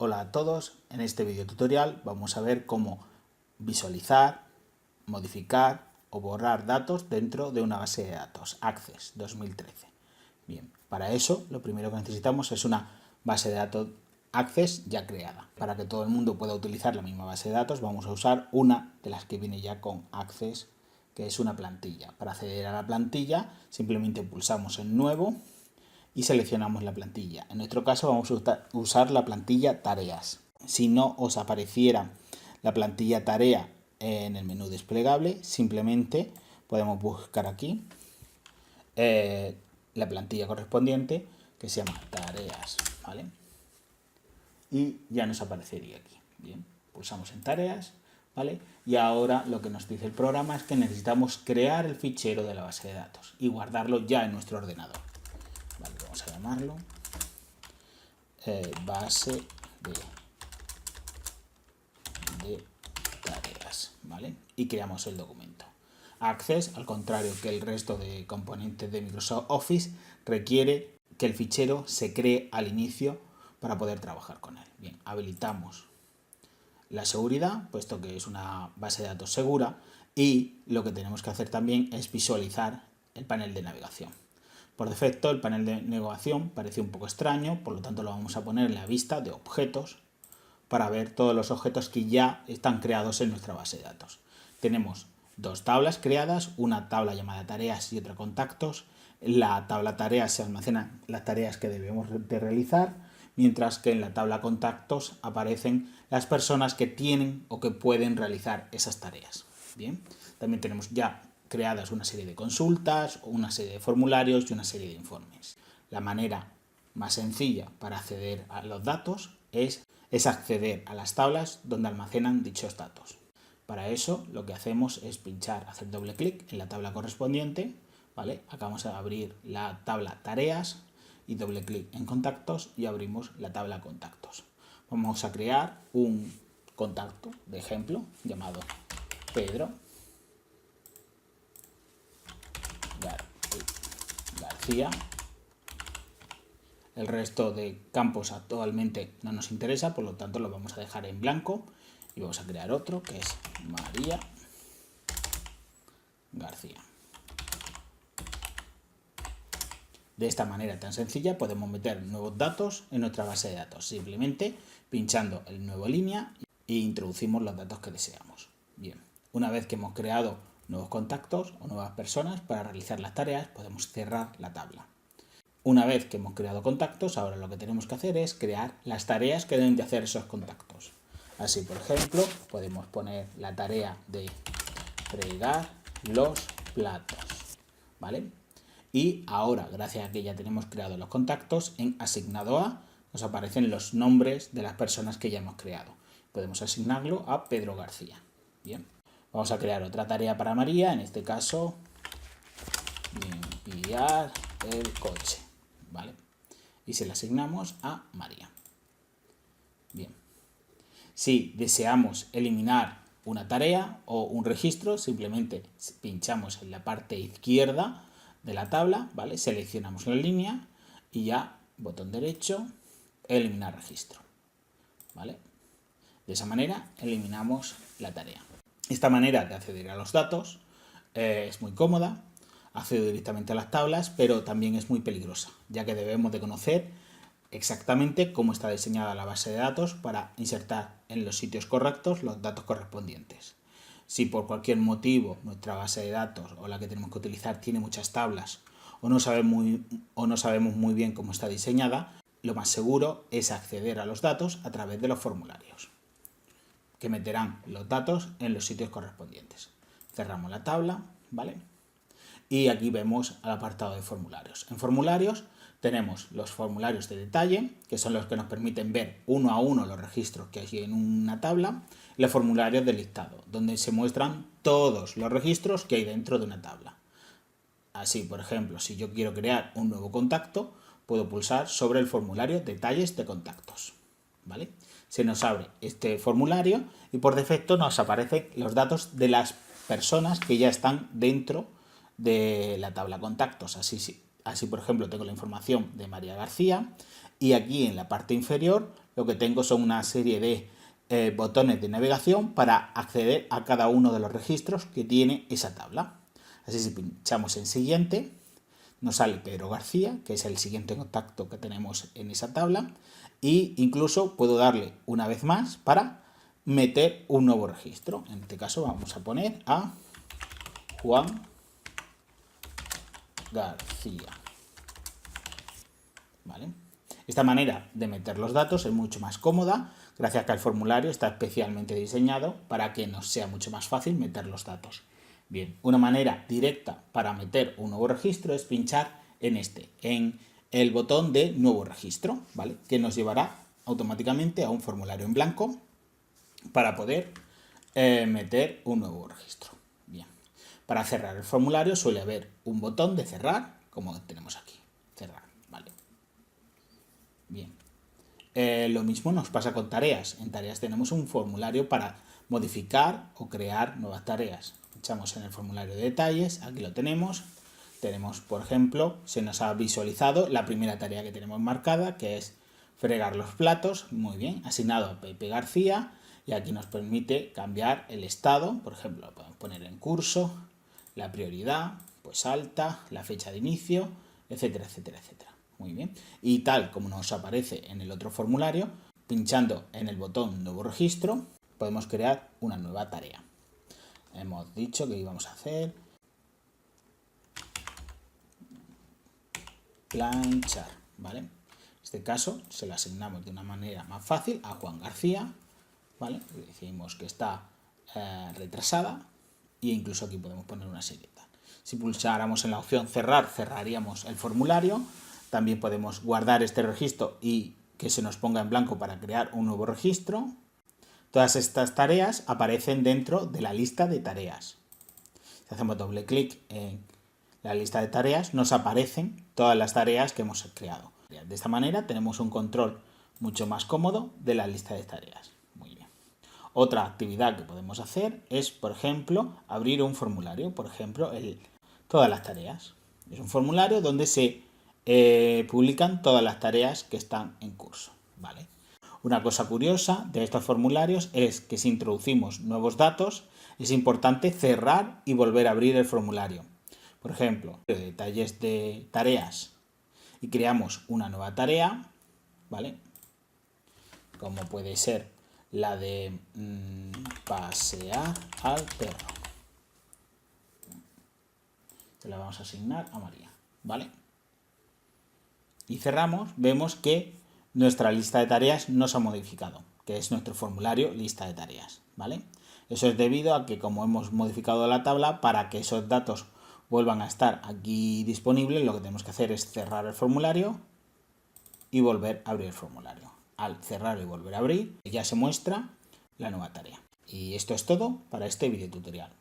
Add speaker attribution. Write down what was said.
Speaker 1: Hola a todos, en este video tutorial vamos a ver cómo visualizar, modificar o borrar datos dentro de una base de datos, Access 2013. Bien, para eso lo primero que necesitamos es una base de datos Access ya creada. Para que todo el mundo pueda utilizar la misma base de datos vamos a usar una de las que viene ya con Access, que es una plantilla. Para acceder a la plantilla simplemente pulsamos en Nuevo y seleccionamos la plantilla. En nuestro caso vamos a usar la plantilla tareas. Si no os apareciera la plantilla tarea en el menú desplegable, simplemente podemos buscar aquí la plantilla correspondiente que se llama tareas, ¿vale? Y ya nos aparecería aquí. Bien, pulsamos en tareas, ¿vale? Y ahora lo que nos dice el programa es que necesitamos crear el fichero de la base de datos y guardarlo ya en nuestro ordenador. Vale, vamos a llamarlo base de tareas, ¿vale? Y creamos el documento. Access, al contrario que el resto de componentes de Microsoft Office, requiere que el fichero se cree al inicio para poder trabajar con él. Bien, habilitamos la seguridad, puesto que es una base de datos segura, y lo que tenemos que hacer también es visualizar el panel de navegación. Por defecto, el panel de navegación parece un poco extraño, por lo tanto lo vamos a poner en la vista de objetos para ver todos los objetos que ya están creados en nuestra base de datos. Tenemos dos tablas creadas, una tabla llamada tareas y otra contactos. En la tabla tareas se almacenan las tareas que debemos de realizar, mientras que en la tabla contactos aparecen las personas que tienen o que pueden realizar esas tareas. Bien, también tenemos ya creadas una serie de consultas, una serie de formularios y una serie de informes. La manera más sencilla para acceder a los datos es acceder a las tablas donde almacenan dichos datos. Para eso lo que hacemos es pinchar, hacer doble clic en la tabla correspondiente, ¿vale? Acá vamos a abrir la tabla tareas y doble clic en contactos y abrimos la tabla contactos. Vamos a crear un contacto de ejemplo llamado Pedro García. El resto de campos actualmente no nos interesa, por lo tanto lo vamos a dejar en blanco y vamos a crear otro que es María García. De esta manera tan sencilla podemos meter nuevos datos en nuestra base de datos, simplemente pinchando en nueva línea e introducimos los datos que deseamos. Bien, una vez que hemos creado nuevos contactos o nuevas personas para realizar las tareas, podemos cerrar la tabla. Una vez que hemos creado contactos, ahora lo que tenemos que hacer es crear las tareas que deben de hacer esos contactos. Así, por ejemplo, podemos poner la tarea de fregar los platos, ¿vale? Y ahora, gracias a que ya tenemos creado los contactos, en asignado a nos aparecen los nombres de las personas que ya hemos creado. Podemos asignarlo a Pedro García. Bien, vamos a crear otra tarea para María, en este caso, limpiar el coche, ¿vale? Y se la asignamos a María. Bien, si deseamos eliminar una tarea o un registro, simplemente pinchamos en la parte izquierda de la tabla, ¿vale? Seleccionamos la línea y ya, botón derecho, eliminar registro, ¿vale? De esa manera eliminamos la tarea. Esta manera de acceder a los datos es muy cómoda, accedo directamente a las tablas, pero también es muy peligrosa, ya que debemos de conocer exactamente cómo está diseñada la base de datos para insertar en los sitios correctos los datos correspondientes. Si por cualquier motivo nuestra base de datos o la que tenemos que utilizar tiene muchas tablas o no sabemos muy bien cómo está diseñada, lo más seguro es acceder a los datos a través de los formularios, que meterán los datos en los sitios correspondientes. Cerramos la tabla, ¿vale? Y aquí vemos el apartado de formularios. En formularios tenemos los formularios de detalle, que son los que nos permiten ver uno a uno los registros que hay en una tabla, y los formularios de listado, donde se muestran todos los registros que hay dentro de una tabla. Así, por ejemplo, si yo quiero crear un nuevo contacto, puedo pulsar sobre el formulario detalles de contactos, ¿vale? Se nos abre este formulario y por defecto nos aparecen los datos de las personas que ya están dentro de la tabla contactos. Así, por ejemplo, tengo la información de María García y aquí en la parte inferior lo que tengo son una serie de botones de navegación para acceder a cada uno de los registros que tiene esa tabla. Así, si pinchamos en siguiente, nos sale Pedro García, que es el siguiente contacto que tenemos en esa tabla, e incluso puedo darle una vez más para meter un nuevo registro. En este caso vamos a poner a Juan García. ¿Vale? Esta manera de meter los datos es mucho más cómoda, gracias a que el formulario está especialmente diseñado para que nos sea mucho más fácil meter los datos. Bien, una manera directa para meter un nuevo registro es pinchar en el botón de nuevo registro, ¿vale? Que nos llevará automáticamente a un formulario en blanco para poder meter un nuevo registro. Bien, para cerrar el formulario suele haber un botón de cerrar, como tenemos aquí, cerrar, ¿vale? Bien, lo mismo nos pasa con tareas. En tareas tenemos un formulario para modificar o crear nuevas tareas. Echamos en el formulario de detalles, aquí lo tenemos. Tenemos, por ejemplo, se nos ha visualizado la primera tarea que tenemos marcada, que es fregar los platos. Muy bien, asignado a Pepe García, y aquí nos permite cambiar el estado. Por ejemplo, lo podemos poner en curso, la prioridad, pues alta, la fecha de inicio, etcétera, etcétera, etcétera. Muy bien, y tal como nos aparece en el otro formulario, pinchando en el botón nuevo registro, podemos crear una nueva tarea. Hemos dicho que íbamos a hacer planchar, ¿vale? En este caso se lo asignamos de una manera más fácil a Juan García, ¿vale? Le decimos que está retrasada, e incluso aquí podemos poner una serieta. Si pulsáramos en la opción cerrar, cerraríamos el formulario. También podemos guardar este registro y que se nos ponga en blanco para crear un nuevo registro. Todas estas tareas aparecen dentro de la lista de tareas. Si hacemos doble clic en la lista de tareas, nos aparecen todas las tareas que hemos creado. De esta manera tenemos un control mucho más cómodo de la lista de tareas. Muy bien. Otra actividad que podemos hacer es, por ejemplo, abrir un formulario. Por ejemplo, todas las tareas. Es un formulario donde se publican todas las tareas que están en curso, ¿vale? Una cosa curiosa de estos formularios es que si introducimos nuevos datos, es importante cerrar y volver a abrir el formulario. Por ejemplo, detalles de tareas y creamos una nueva tarea, ¿vale? Como puede ser la de pasear al perro. Se la vamos a asignar a María, ¿vale? Y cerramos, vemos que nuestra lista de tareas no se ha modificado, que es nuestro formulario lista de tareas, ¿vale? Eso es debido a que como hemos modificado la tabla, para que esos datos vuelvan a estar aquí disponibles, lo que tenemos que hacer es cerrar el formulario y volver a abrir el formulario. Al cerrar y volver a abrir, ya se muestra la nueva tarea. Y esto es todo para este video tutorial.